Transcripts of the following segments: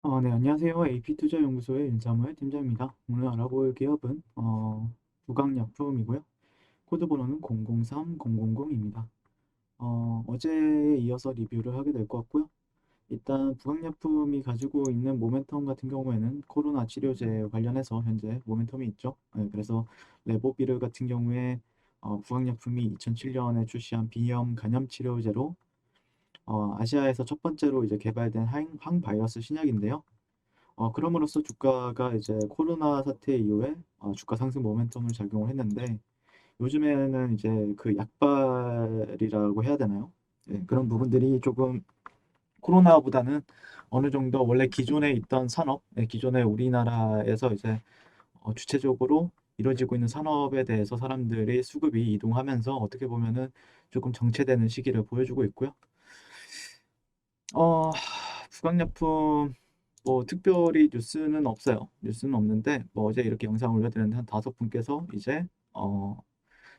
네, 안녕하세요. AP투자연구소의 윤사무엘 팀장입니다. 오늘 알아볼 기업은 부강약품이고요. 코드 번호는 003000입니다. 어제에 이어서 리뷰를 하게 될 것 같고요. 일단 부강약품이 가지고 있는 모멘텀 같은 경우에는 코로나 치료제 관련해서 현재 모멘텀이 있죠. 네, 그래서 레보비르 같은 경우에 부강약품이 2007년에 출시한 비염 간염 치료제로 아시아에서 첫 번째로 이제 개발된 항바이러스 신약인데요. 그럼으로써 주가가 이제 코로나 사태 이후에 주가 상승 모멘텀을 작용을 했는데 요즘에는 이제 그 약발이라고 해야 되나요? 예, 그런 부분들이 조금 코로나보다는 어느 정도 원래 기존에 있던 산업, 예, 기존에 우리나라에서 이제 주체적으로 이루어지고 있는 산업에 대해서 사람들이 수급이 이동하면서 어떻게 보면은 조금 정체되는 시기를 보여주고 있고요. 어, 부강약품 뭐 특별히 뉴스는 없어요. 뉴스는 없는데 뭐 어제 이렇게 영상 올려드렸는데 한 5분께서 이제 어,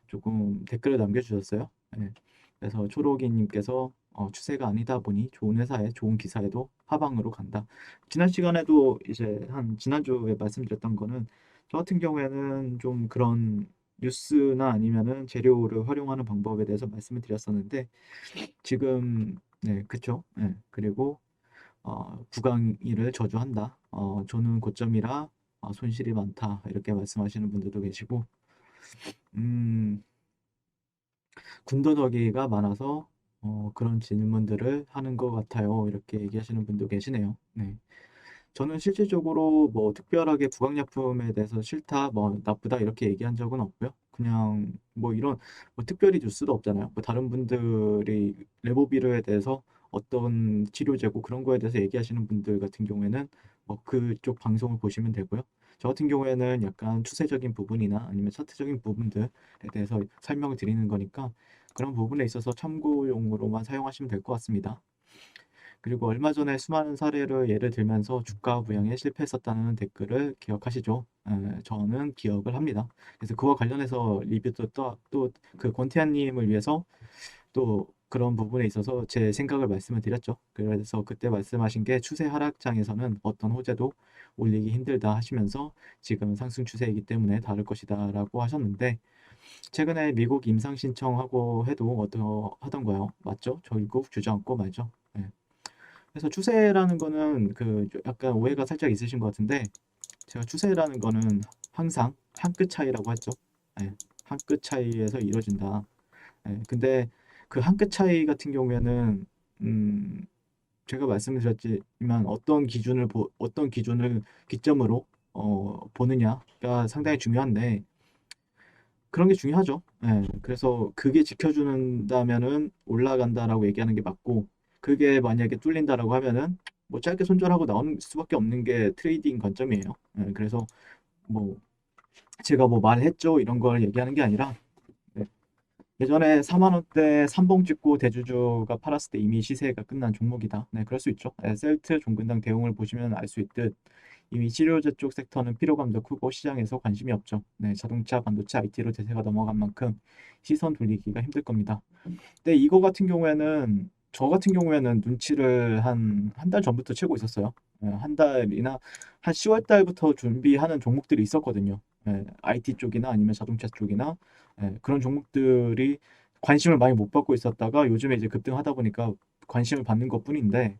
조금 댓글을 남겨주셨어요. 네. 그래서 초록이님께서 추세가 아니다 보니 좋은 회사에 좋은 기사에도 하방으로 간다. 지난 시간에도 이제 한 지난주에 말씀드렸던 거는 저 같은 경우에는 좀 그런 뉴스나 아니면은 재료를 활용하는 방법에 대해서 말씀을 드렸었는데 지금 네, 그쵸? 네. 그리고 구강이를 저주한다. 저는 고점이라 손실이 많다. 이렇게 말씀하시는 분들도 계시고, 음, 군더더기가 많아서 그런 질문들을 하는 것 같아요. 이렇게 얘기하시는 분도 계시네요. 네. 저는 실질적으로 뭐 특별하게 부강약품에 대해서 싫다, 뭐 나쁘다 이렇게 얘기한 적은 없고요. 그냥 뭐 이런 뭐 특별히 뉴스도 없잖아요. 뭐 다른 분들이 레보비르에 대해서 어떤 치료제고 그런 거에 대해서 얘기하시는 분들 같은 경우에는 뭐 그쪽 방송을 보시면 되고요. 저 같은 경우에는 약간 추세적인 부분이나 아니면 차트적인 부분들에 대해서 설명을 드리는 거니까 그런 부분에 있어서 참고용으로만 사용하시면 될 것 같습니다. 그리고 얼마 전에 수많은 사례를 예를 들면서 주가 부양에 실패했었다는 댓글을 기억하시죠? 저는 기억을 합니다. 그래서 그와 관련해서 리뷰도 또 그 권태환님을 위해서 또 그런 부분에 있어서 제 생각을 말씀을 드렸죠. 그래서 그때 말씀하신 게 추세 하락장에서는 어떤 호재도 올리기 힘들다 하시면서 지금 상승 추세이기 때문에 다를 것이다라고 하셨는데 최근에 미국 임상 신청하고 해도 하던가요? 맞죠? 결국 주저앉고 말죠. 네. 그래서 추세라는 거는 그 약간 오해가 살짝 있으신 것 같은데 제가 추세라는 거는 항상 한 끗 차이라고 했죠. 예, 한 끗 차이에서 이루어진다. 예, 근데 그 한 끗 차이 같은 경우에는 음, 제가 말씀을 드렸지만 어떤 기준을 기점으로 보느냐가 상당히 중요한데 그런 게 중요하죠. 예, 그래서 그게 지켜준다면은 올라간다라고 얘기하는 게 맞고, 그게 만약에 뚫린다라고 하면은 뭐 짧게 손절하고 나오는 수밖에 없는 게 트레이딩 관점이에요. 예, 그래서 뭐 제가 뭐 말했죠 이런 걸 얘기하는 게 아니라 네, 예전에 4만 원대 삼봉 찍고 대주주가 팔았을 때 이미 시세가 끝난 종목이다. 네, 그럴 수 있죠. 셀트 종근당 대응을 보시면 알 수 있듯 이미 치료제 쪽 섹터는 피로감도 크고 시장에서 관심이 없죠. 네, 자동차, 반도체, IT로 대세가 넘어간 만큼 시선 돌리기가 힘들 겁니다. 근데 이거 같은 경우에는 저 같은 경우에는 눈치를 한 달 전부터 채고 있었어요. 한 달이나 한 10월 달부터 준비하는 종목들이 있었거든요. IT 쪽이나 아니면 자동차 쪽이나 그런 종목들이 관심을 많이 못 받고 있었다가 요즘에 이제 급등하다 보니까 관심을 받는 것뿐인데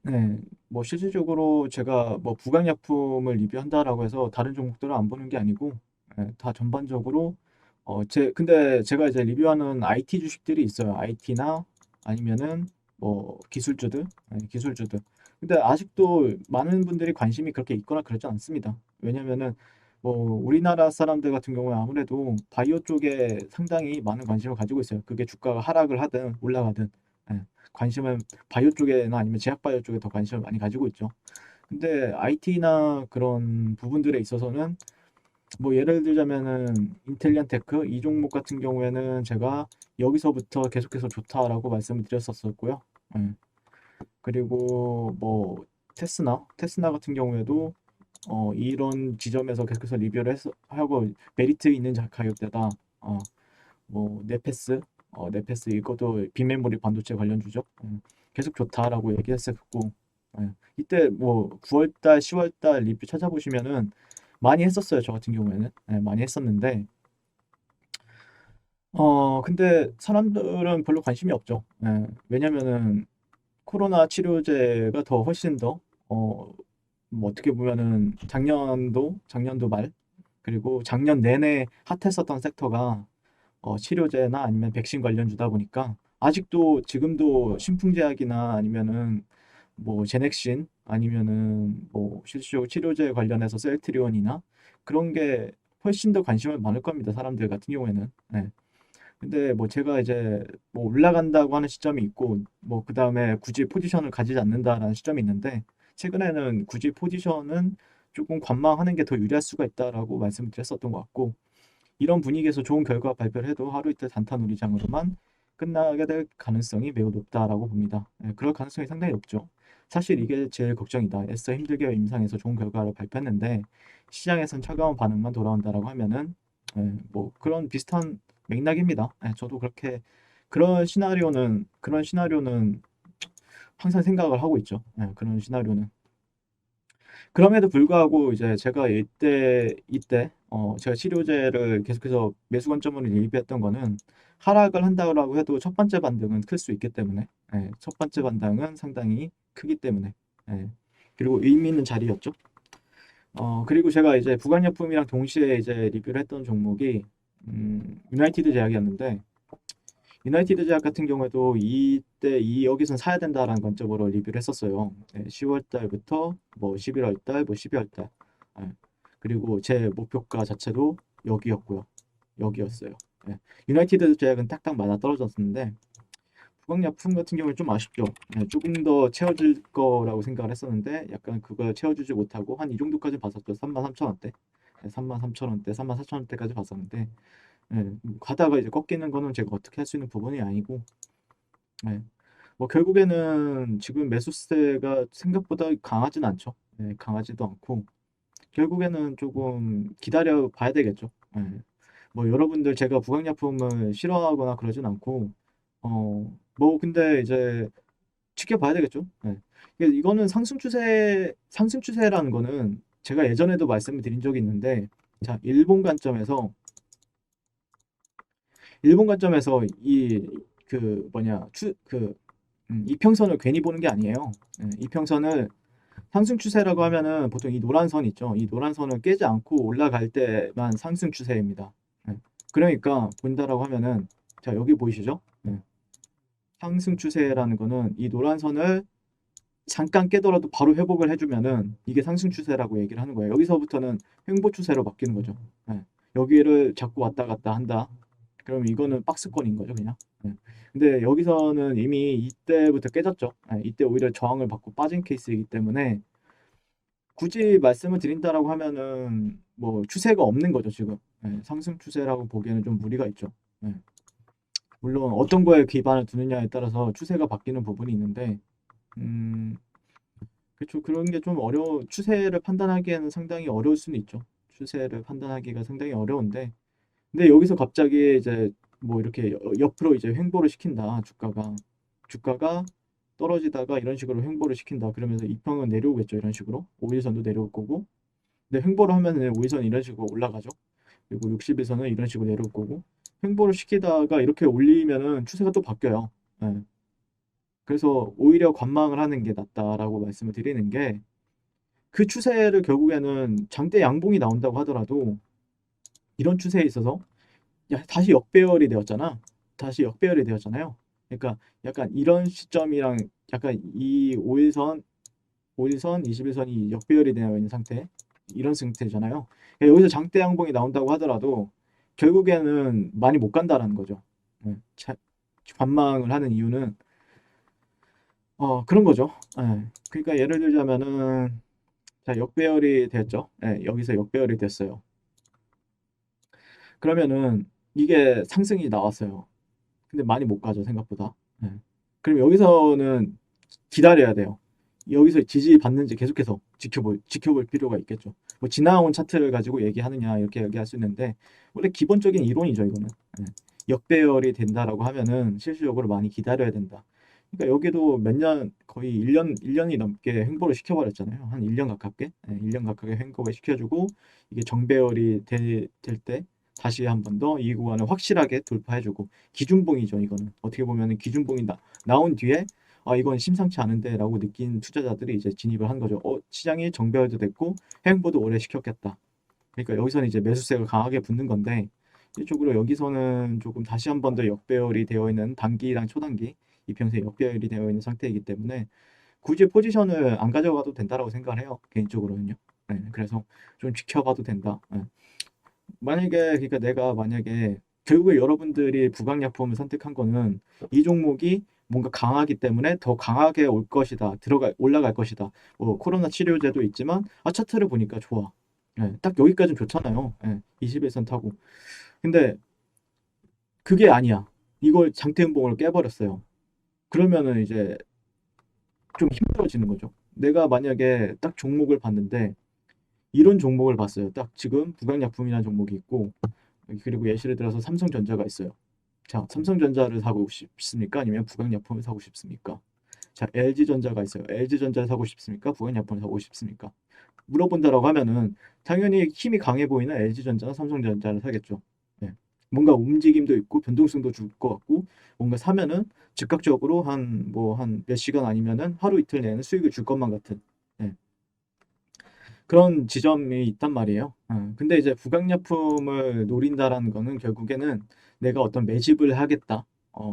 네, 뭐 실질적으로 제가 뭐 부강약품을 리뷰한다라고 해서 다른 종목들을 안 보는 게 아니고 다 전반적으로 근데 제가 이제 리뷰하는 IT 주식들이 있어요. IT나 아니면은 뭐 기술주들, 기술주들. 근데 아직도 많은 분들이 관심이 그렇게 있거나 그러지 않습니다. 왜냐면은 뭐 우리나라 사람들 같은 경우에 아무래도 바이오 쪽에 상당히 많은 관심을 가지고 있어요. 그게 주가가 하락을 하든 올라가든 예, 관심을 바이오 쪽에나 아니면 제약 바이오 쪽에 더 관심을 많이 가지고 있죠. 근데 IT나 그런 부분들에 있어서는 뭐 예를 들자면은 인텔리안 테크 이 종목 같은 경우에는 제가 여기서부터 계속해서 좋다라고 말씀을 드렸었고요. 예. 그리고 뭐 테스나 같은 경우에도 이런 지점에서 계속해서 하고 메리트 있는 가격대다. 어, 뭐 네페스 이것도 빈메모리 반도체 관련주죠. 계속 좋다라고 얘기했었고 예. 이때 뭐 9월 달, 10월 달 리뷰 찾아보시면은 많이 했었어요. 저 같은 경우에는. 예, 많이 했었는데 근데 사람들은 별로 관심이 없죠. 예. 왜냐면은 코로나 치료제가 더 훨씬 더 뭐 어떻게 보면은 작년도 말 그리고 작년 내내 핫했었던 섹터가 치료제나 아니면 백신 관련주다 보니까 아직도 지금도 신풍제약이나 아니면은 뭐 제넥신 아니면은 뭐 실제로 치료제 관련해서 셀트리온이나 그런 게 훨씬 더 관심을 많을 겁니다. 사람들 같은 경우에는. 네. 근데 뭐 제가 이제 뭐 올라간다고 하는 시점이 있고 뭐 그다음에 굳이 포지션을 가지지 않는다라는 시점이 있는데 최근에는 굳이 포지션은 조금 관망하는 게 더 유리할 수가 있다라고 말씀을 드렸었던 것 같고 이런 분위기에서 좋은 결과 발표를 해도 하루 이틀 단타 놀이장으로만 끝나게 될 가능성이 매우 높다라고 봅니다. 예, 그럴 가능성이 상당히 높죠. 사실 이게 제일 걱정이다. 애써 힘들게 임상에서 좋은 결과를 발표했는데 시장에선 차가운 반응만 돌아온다라고 하면은 뭐 그런 비슷한 맥락입니다. 저도 그렇게 그런 시나리오는 항상 생각을 하고 있죠. 그런 시나리오는. 그럼에도 불구하고 이제 제가 이때 제가 치료제를 계속해서 매수 관점으로 얘기했던 거는 하락을 한다고 해도 첫 번째 반등은 클 수 있기 때문에 첫 번째 반등은 상당히 크기 때문에 예, 그리고 의미 있는 자리였죠. 그리고 제가 이제 부관약품이랑 동시에 이제 리뷰를 했던 종목이 유나이티드 제약이었는데 유나이티드 제약 같은 경우에도 이때 여기선 사야 된다라는 관점으로 리뷰를 했었어요. 10월 달부터 뭐 11월 달, 뭐 12월 달. 예. 그리고 제 목표가 자체도 여기였고요. 여기였어요. 예. 유나이티드 제약은 딱딱 맞아 떨어졌었는데 부강약품 같은 경우는 좀 아쉽죠. 조금 더 채워질 거라고 생각을 했었는데 약간 그걸 채워주지 못하고 한 이 정도까지 봤었죠. 33,000원대. 33,000원대, 34,000원대까지 봤었는데 가다가 이제 꺾이는 거는 제가 어떻게 할 수 있는 부분이 아니고 예. 뭐 결국에는 지금 매수세가 생각보다 강하진 않죠. 강하지도 않고 결국에는 조금 기다려 봐야 되겠죠. 뭐 여러분들 제가 부강약품을 싫어하거나 그러진 않고 뭐 근데 이제 지켜봐야 되겠죠. 이거는 상승 추세라는 거는 제가 예전에도 말씀을 드린 적이 있는데 자 일본 관점에서 이 그 뭐냐 이평선을 괜히 보는 게 아니에요. 이평선을 상승 추세라고 하면은 보통 이 노란 선 있죠. 이 노란 선을 깨지 않고 올라갈 때만 상승 추세입니다. 그러니까 본다라고 하면은 자 여기 보이시죠? 상승 추세라는 거는 이 노란 선을 잠깐 깨더라도 바로 회복을 해주면은 이게 상승 추세라고 얘기를 하는 거예요. 여기서부터는 횡보 추세로 바뀌는 거죠. 여기를 자꾸 왔다 갔다 한다. 그럼 이거는 박스권인 거죠, 그냥. 근데 여기서는 이미 이때부터 깨졌죠. 이때 오히려 저항을 받고 빠진 케이스이기 때문에 굳이 말씀을 드린다라고 하면은 뭐 추세가 없는 거죠, 지금. 상승 추세라고 보기에는 좀 무리가 있죠. 물론 어떤 거에 기반을 두느냐에 따라서 추세가 바뀌는 부분이 있는데, 음, 그렇죠. 그런 게 좀 추세를 판단하기에는 상당히 어려울 수는 있죠. 추세를 판단하기가 상당히 어려운데, 근데 여기서 갑자기 이제 뭐 이렇게 옆으로 이제 횡보를 시킨다, 주가가 떨어지다가 이런 식으로 횡보를 시킨다. 그러면서 이평은 내려오겠죠, 이런 식으로. 5일선도 내려올 거고. 근데 횡보를 하면은 5일선 이런 식으로 올라가죠. 그리고 60일선은 이런 식으로 내려올 거고. 횡보를 시키다가 이렇게 올리면은 추세가 또 바뀌어요. 예. 그래서 오히려 관망을 하는 게 낫다라고 말씀을 드리는 게 그 추세를 결국에는 장대 양봉이 나온다고 하더라도 이런 추세에 있어서 다시 역배열이 되었잖아. 다시 역배열이 되었잖아요. 그러니까 약간 이런 시점이랑 약간 이 5일선, 21선이 역배열이 되어 있는 상태. 이런 상태잖아요. 그러니까 여기서 장대 양봉이 나온다고 하더라도 결국에는 많이 못 간다라는 거죠. 관망을 하는 이유는 그런 거죠. 그러니까 예를 들자면은 자, 역배열이 됐죠. 여기서 역배열이 됐어요. 그러면은 이게 상승이 나왔어요. 근데 많이 못 가죠, 생각보다. 그럼 여기서는 기다려야 돼요. 여기서 지지받는지 계속해서 지켜볼 필요가 있겠죠. 뭐 지나온 차트를 가지고 얘기하느냐 이렇게 얘기할 수 있는데 원래 기본적인 이론이죠, 이거는. 역배열이 된다라고 하면은 실질적으로 많이 기다려야 된다. 그러니까 여기도 몇 년, 거의 1년이 넘게 횡보를 시켜버렸잖아요. 한 1년 가깝게. 예, 1년 가깝게 횡보를 시켜주고, 이게 정배열이 될 때, 다시 한 번 더 이 구간을 확실하게 돌파해주고, 기준봉이죠, 이거는. 어떻게 보면 기준봉이 나온 뒤에, 아, 이건 심상치 않은데, 라고 느낀 투자자들이 이제 진입을 한 거죠. 시장이 정배열도 됐고, 횡보도 오래 시켰겠다. 그러니까 여기서는 이제 매수세가 강하게 붙는 건데, 이쪽으로 여기서는 조금 다시 한 번 더 역배열이 되어 있는 단기랑 초단기 이평선이 역배열이 되어 있는 상태이기 때문에 굳이 포지션을 안 가져가도 된다라고 생각을 해요. 개인적으로는요. 네, 그래서 좀 지켜봐도 된다. 네. 만약에 그러니까 내가 만약에 결국에 여러분들이 부강약품을 선택한 거는 이 종목이 뭔가 강하기 때문에 더 강하게 올 것이다. 올라갈 것이다. 뭐 코로나 치료제도 있지만 차트를 보니까 좋아. 예, 딱 여기까지는 좋잖아요. 예, 21선 타고. 근데 그게 아니야. 이걸 장대음봉을 깨버렸어요. 그러면은 이제 좀 힘들어지는 거죠. 내가 만약에 딱 종목을 봤는데 이런 종목을 봤어요. 딱 지금 부강약품이라는 종목이 있고 그리고 예시를 들어서 삼성전자가 있어요. 자, 삼성전자를 사고 싶습니까? 아니면 부강약품을 사고 싶습니까? 자, LG전자가 있어요. LG전자를 사고 싶습니까? 부강약품을 사고 싶습니까? 물어본다라고 하면은 당연히 힘이 강해 보이는 LG전자나 삼성전자를 사겠죠. 네. 뭔가 움직임도 있고 변동성도 줄 것 같고 뭔가 사면은 즉각적으로 한 몇 시간 아니면은 하루 이틀 내에는 수익을 줄 것만 같은 네. 그런 지점이 있단 말이에요. 근데 이제 부강약품을 노린다라는 거는 결국에는 내가 어떤 매집을 하겠다.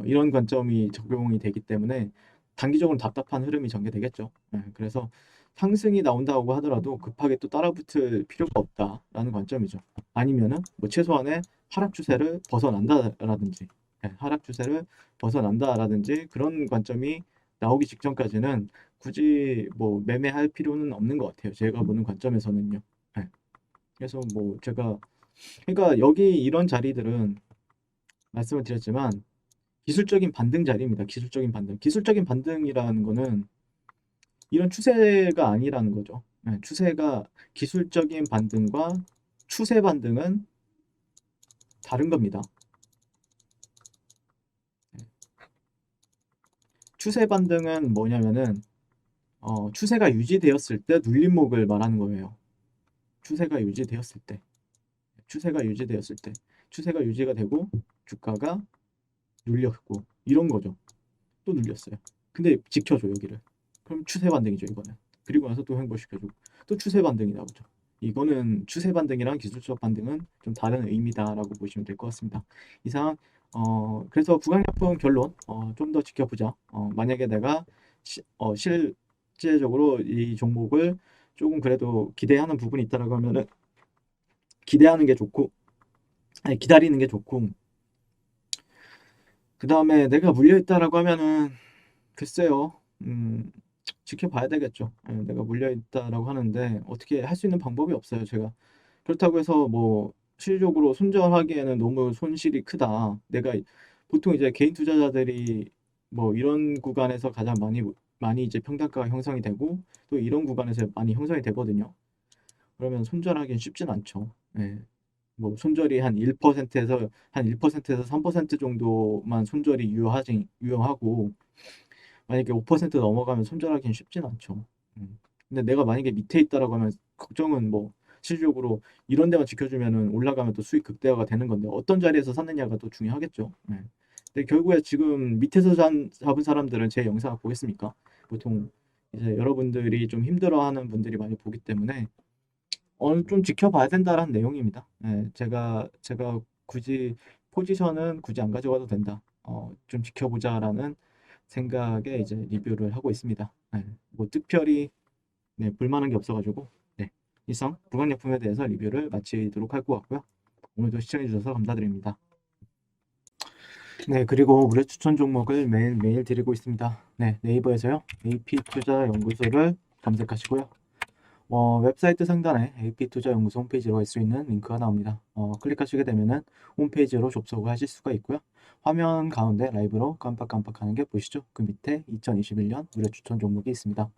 이런 관점이 적용이 되기 때문에 단기적으로 답답한 흐름이 전개되겠죠. 그래서 상승이 나온다고 하더라도 급하게 또 따라붙을 필요가 없다라는 관점이죠. 아니면은 뭐 최소한의 하락 추세를 벗어난다라든지, 하락 추세를 벗어난다라든지 그런 관점이 나오기 직전까지는 굳이 뭐 매매할 필요는 없는 것 같아요. 제가 보는 관점에서는요. 네. 그래서 뭐 제가 그러니까 여기 이런 자리들은 말씀을 드렸지만 기술적인 반등 자리입니다. 기술적인 반등. 기술적인 반등이라는 거는 이런 추세가 아니라는 거죠. 네, 추세가 기술적인 반등과 추세 반등은 다른 겁니다. 추세 반등은 뭐냐면은 추세가 유지되었을 때 눌림목을 말하는 거예요. 추세가 유지되었을 때. 추세가 유지되었을 때 추세가 유지가 되고 주가가 눌렸고 이런 거죠. 또 눌렸어요. 근데 지켜줘 여기를. 그럼 추세 반등이죠 이거는. 그리고 나서 또 횡보시켜주고 또 추세 반등이 나오죠. 이거는 추세 반등이랑 기술적 반등은 좀 다른 의미다라고 보시면 될 것 같습니다. 이상 그래서 구강약품 결론 좀 더 지켜보자. 만약에 내가 실제적으로 이 종목을 조금 그래도 기대하는 부분이 있다라고 하면은 기대하는 게 좋고 아니, 기다리는 게 좋고 그 다음에 내가 물려있다라고 하면은 글쎄요 지켜봐야 되겠죠. 내가 물려있다라고 하는데 어떻게 할 수 있는 방법이 없어요 제가. 그렇다고 해서 뭐 실질적으로 손절하기에는 너무 손실이 크다. 내가 보통 이제 개인 투자자들이 뭐 이런 구간에서 가장 많이 이제 평단가가 형성이 되고 또 이런 구간에서 많이 형성이 되거든요. 그러면 손절하기는 쉽진 않죠. 예. 뭐 손절이 한 1%에서 3% 정도만 손절이 유효하고 만약에 5% 넘어가면 손절하기는 쉽진 않죠. 근데 내가 만약에 밑에 있다라고 하면 걱정은 뭐 실질적으로 이런 데만 지켜주면은 올라가면 또 수익 극대화가 되는 건데 어떤 자리에서 샀느냐가 또 중요하겠죠. 근데 결국에 지금 밑에서 잡은 사람들은 제 영상을 보겠습니까? 보통 이제 여러분들이 좀 힘들어하는 분들이 많이 보기 때문에 좀 지켜봐야 된다라는 내용입니다. 제가 굳이 포지션은 굳이 안 가져가도 된다. 좀 지켜보자라는 생각에 이제 리뷰를 하고 있습니다. 뭐 특별히 불만한 게 없어가지고 이상 부강약품에 대해서 리뷰를 마치도록 할 것 같고요. 오늘도 시청해주셔서 감사드립니다. 그리고 무료 추천 종목을 매일매일 드리고 있습니다. 네이버에서요. AP투자연구소를 검색하시고요. 웹사이트 상단에 AP투자연구소 홈페이지로 갈 수 있는 링크가 나옵니다. 클릭하시게 되면은 홈페이지로 접속을 하실 수가 있고요. 화면 가운데 라이브로 깜빡깜빡하는 게 보이시죠? 그 밑에 2021년 무료 추천 종목이 있습니다.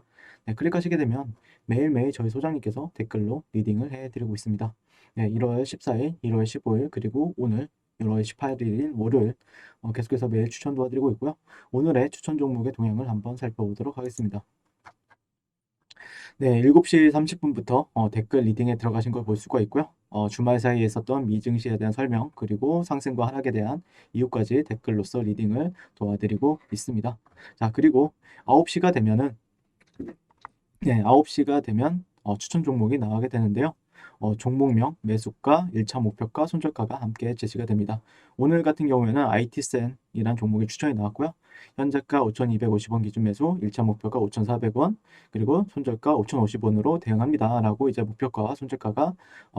클릭하시게 되면 매일매일 저희 소장님께서 댓글로 리딩을 해드리고 있습니다. 1월 14일, 1월 15일, 그리고 오늘 1월 18일 월요일 계속해서 매일 추천 도와드리고 있고요. 오늘의 추천 종목의 동향을 한번 살펴보도록 하겠습니다. 네, 7시 30분부터 댓글 리딩에 들어가신 걸 볼 수가 있고요. 주말 사이에 있었던 미증시에 대한 설명 그리고 상승과 하락에 대한 이유까지 댓글로서 리딩을 도와드리고 있습니다. 자, 그리고 9시가 되면은 네, 9시가 되면 추천 종목이 나가게 되는데요. 종목명, 매수가, 1차 목표가, 손절가가 함께 제시가 됩니다. 오늘 같은 경우에는 IT센이란 종목이 추천이 나왔고요. 현재가 5,250원 기준 매수, 1차 목표가 5,400원, 그리고 손절가 5,050원으로 대응합니다. 라고 이제 목표가와 손절가가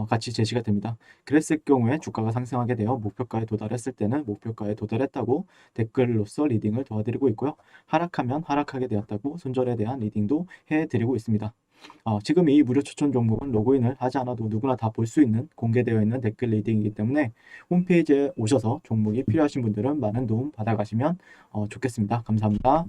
같이 제시가 됩니다. 그랬을 경우에 주가가 상승하게 되어 목표가에 도달했을 때는 목표가에 도달했다고 댓글로서 리딩을 도와드리고 있고요. 하락하면 하락하게 되었다고 손절에 대한 리딩도 해드리고 있습니다. 지금 이 무료 추천 종목은 로그인을 하지 않아도 누구나 다 볼 수 있는 공개되어 있는 댓글 리딩이기 때문에 홈페이지에 오셔서 종목이 필요하신 분들은 많은 도움 받아가시면 좋겠습니다. 감사합니다.